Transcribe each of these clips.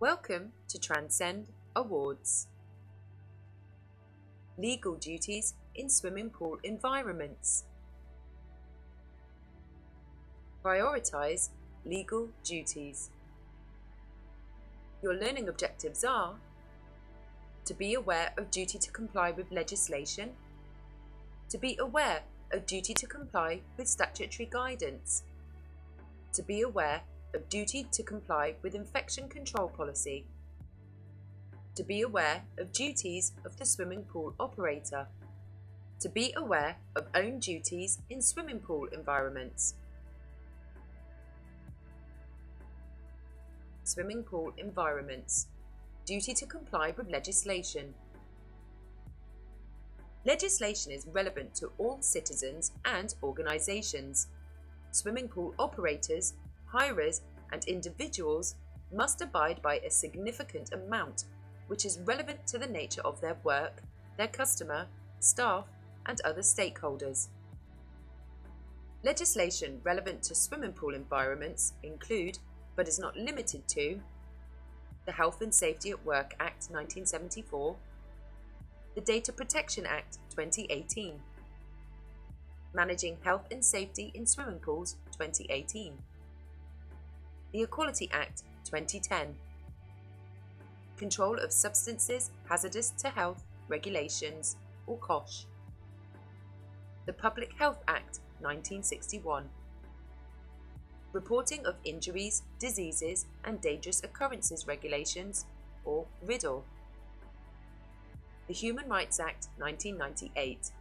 Welcome to Transcend Awards. Legal duties in swimming pool environments. Prioritize legal duties. Your learning objectives are to be aware of duty to comply with legislation, to be aware of duty to comply with statutory guidance, to be aware of duty to comply with infection control policy, to be aware of duties of the swimming pool operator, to be aware of own duties in swimming pool environments. Swimming pool environments. Duty to comply with legislation. Legislation is relevant to all citizens and organisations. Swimming pool operators, hirers and individuals must abide by a significant amount which is relevant to the nature of their work, their customer, staff and other stakeholders. Legislation relevant to swimming pool environments include, but is not limited to, the Health and Safety at Work Act 1974, the Data Protection Act 2018, Managing Health and Safety in Swimming Pools 2018, the Equality Act 2010, Control of Substances Hazardous to Health Regulations or COSH, the Public Health Act 1961, Reporting of Injuries, Diseases and Dangerous Occurrences Regulations or RIDDLE, the Human Rights Act 1998.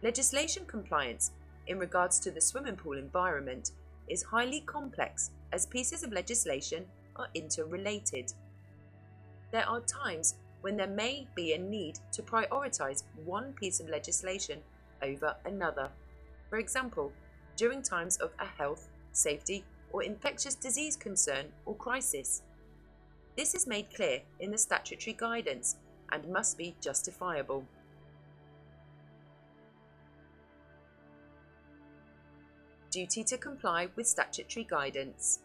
Legislation compliance in regards to the swimming pool environment is highly complex as pieces of legislation are interrelated. There are times when there may be a need to prioritise one piece of legislation over another. For example, during times of a health, safety or infectious disease concern or crisis. This is made clear in the statutory guidance and must be justifiable. Duty to comply with statutory guidance.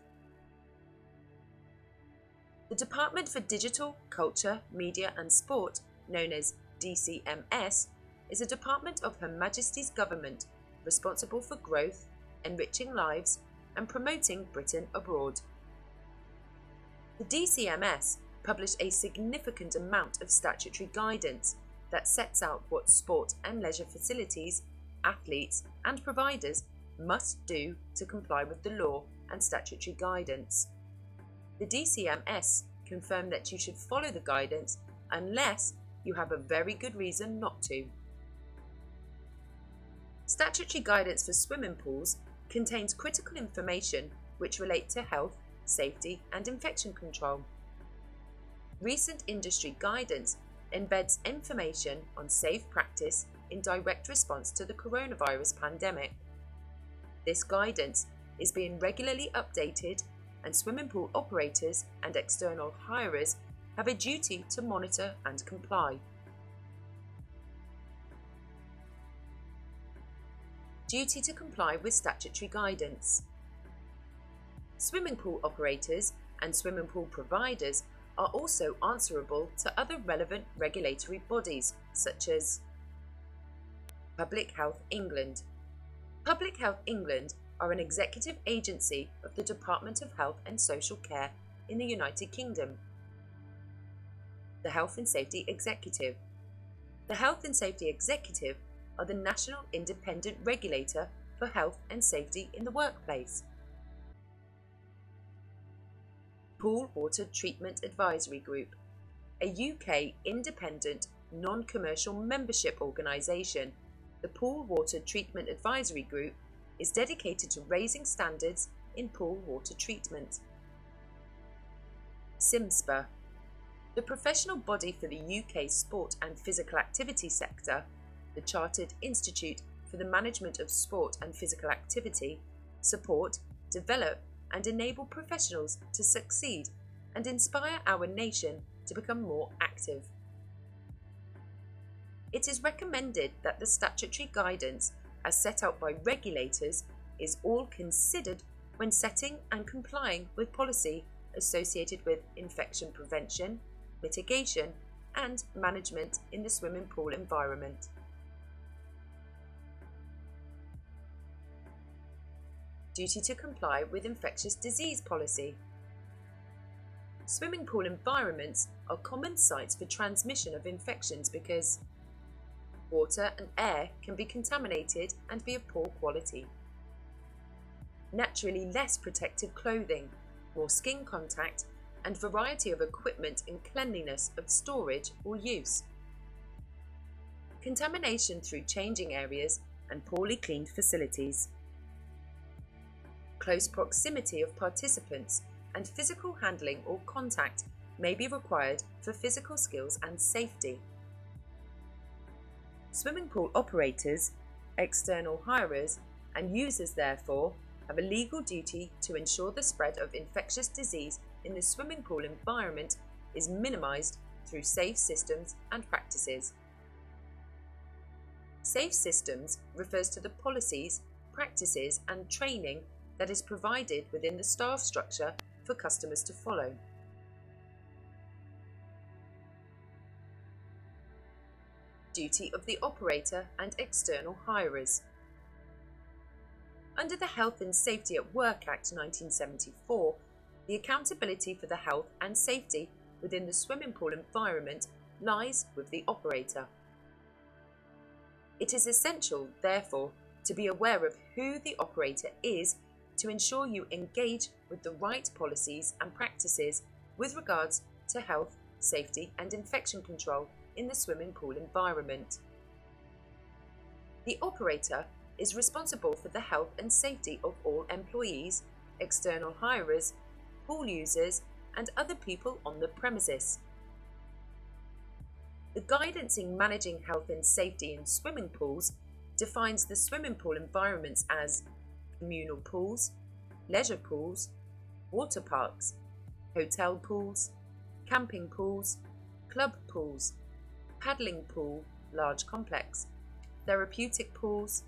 The Department for Digital, Culture, Media and Sport, known as DCMS, is a department of Her Majesty's Government responsible for growth, enriching lives and promoting Britain abroad. The DCMS publish a significant amount of statutory guidance that sets out what sport and leisure facilities, athletes and providers must do to comply with the law and statutory guidance. The DCMS confirm that you should follow the guidance unless you have a very good reason not to. Statutory guidance for swimming pools contains critical information which relate to health, safety and infection control. Recent industry guidance embeds information on safe practice in direct response to the coronavirus pandemic. This guidance is being regularly updated and swimming pool operators and external hirers have a duty to monitor and comply. Duty to comply with statutory guidance. Swimming pool operators and swimming pool providers are also answerable to other relevant regulatory bodies such as Public Health England. Public Health England are an executive agency of the Department of Health and Social Care in the United Kingdom. The Health and Safety Executive. The Health and Safety Executive are the national independent regulator for health and safety in the workplace. Pool Water Treatment Advisory Group, a UK independent, non-commercial membership organisation. The Pool Water Treatment Advisory Group is dedicated to raising standards in pool water treatment. CIMSPA, the professional body for the UK sport and physical activity sector, the Chartered Institute for the Management of Sport and Physical Activity, support, develop and enable professionals to succeed and inspire our nation to become more active. It is recommended that the statutory guidance as set out by regulators is all considered when setting and complying with policy associated with infection prevention, mitigation, and management in the swimming pool environment. Duty to comply with infectious disease policy. Swimming pool environments are common sites for transmission of infections because water and air can be contaminated and be of poor quality. Naturally less protective clothing, more skin contact, and variety of equipment and cleanliness of storage or use. Contamination through changing areas and poorly cleaned facilities. Close proximity of participants and physical handling or contact may be required for physical skills and safety. Swimming pool operators, external hirers, and users therefore have a legal duty to ensure the spread of infectious disease in the swimming pool environment is minimised through safe systems and practices. Safe systems refers to the policies, practices, and training that is provided within the staff structure for customers to follow. Duty of the operator and external hirers. Under the Health and Safety at Work Act 1974, the accountability for the health and safety within the swimming pool environment lies with the operator. It is essential, therefore, to be aware of who the operator is to ensure you engage with the right policies and practices with regards to health, safety, and infection control in the swimming pool environment. The operator is responsible for the health and safety of all employees, external hirers, pool users, and other people on the premises. The guidance in managing health and safety in swimming pools defines the swimming pool environments as communal pools, leisure pools, water parks, hotel pools, camping pools, club pools, paddling pool, large complex, therapeutic pools,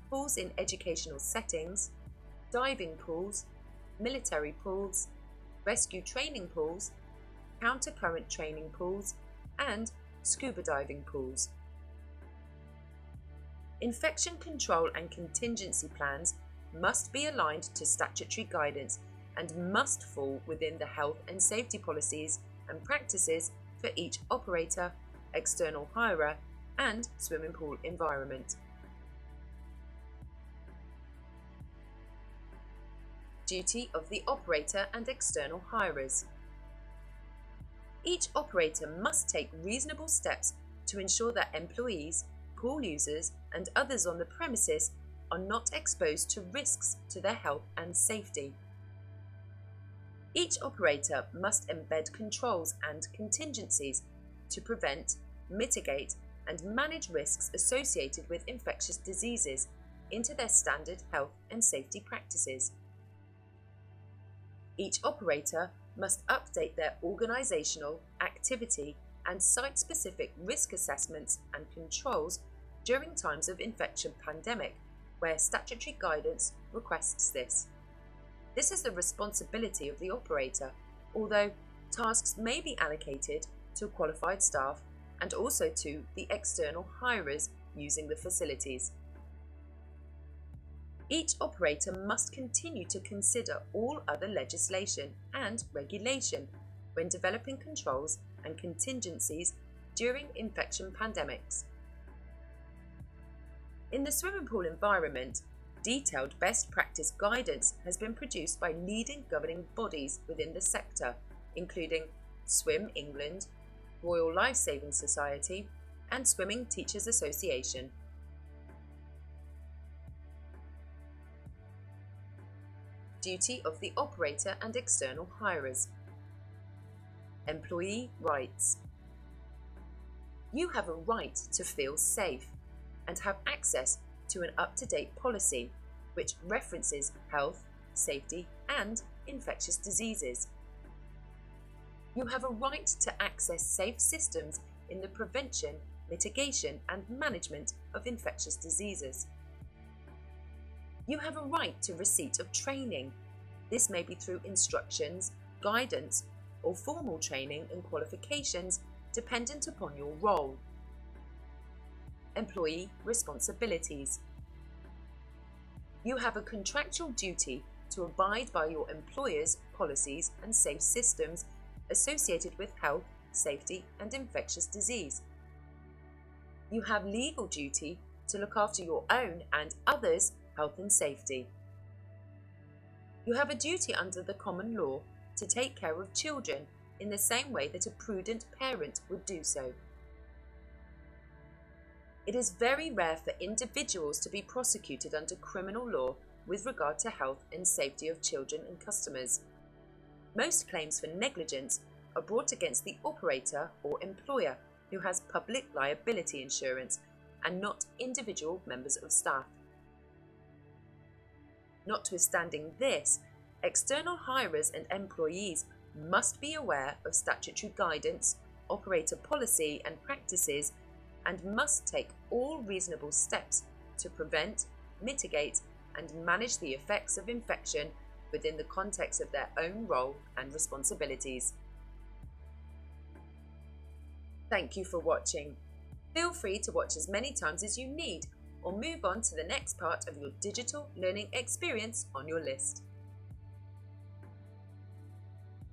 pools in educational settings, diving pools, military pools, rescue training pools, counter-current training pools, and scuba diving pools. Infection control and contingency plans must be aligned to statutory guidance and must fall within the health and safety policies and practices for each operator, external hirer, and swimming pool environment. Duty of the operator and external hirers. Each operator must take reasonable steps to ensure that employees, pool users, and others on the premises are not exposed to risks to their health and safety. Each operator must embed controls and contingencies to prevent, mitigate, and manage risks associated with infectious diseases into their standard health and safety practices. Each operator must update their organisational, activity, and site-specific risk assessments and controls during times of infection pandemic, where statutory guidance requests this. This is the responsibility of the operator, although tasks may be allocated to qualified staff and also to the external hirers using the facilities. Each operator must continue to consider all other legislation and regulation when developing controls and contingencies during infection pandemics. In the swimming pool environment, detailed best practice guidance has been produced by leading governing bodies within the sector, including Swim England, Royal Lifesaving Society, and Swimming Teachers Association. Duty of the operator and external hirers. Employee rights. You have a right to feel safe and have access to an up-to-date policy which references health, safety, and infectious diseases. You have a right to access safe systems in the prevention, mitigation, and management of infectious diseases. You have a right to receipt of training. This may be through instructions, guidance, or formal training and qualifications dependent upon your role. Employee responsibilities. You have a contractual duty to abide by your employer's policies and safe systems associated with health, safety, and infectious disease. You have legal duty to look after your own and others' health and safety. You have a duty under the common law to take care of children in the same way that a prudent parent would do so. It is very rare for individuals to be prosecuted under criminal law with regard to health and safety of children and customers. Most claims for negligence are brought against the operator or employer who has public liability insurance and not individual members of staff. Notwithstanding this, external hirers and employees must be aware of statutory guidance, operator policy and practices, and must take all reasonable steps to prevent, mitigate, and manage the effects of infection within the context of their own role and responsibilities. Thank you for watching. Feel free to watch as many times as you need, or move on to the next part of your digital learning experience on your list.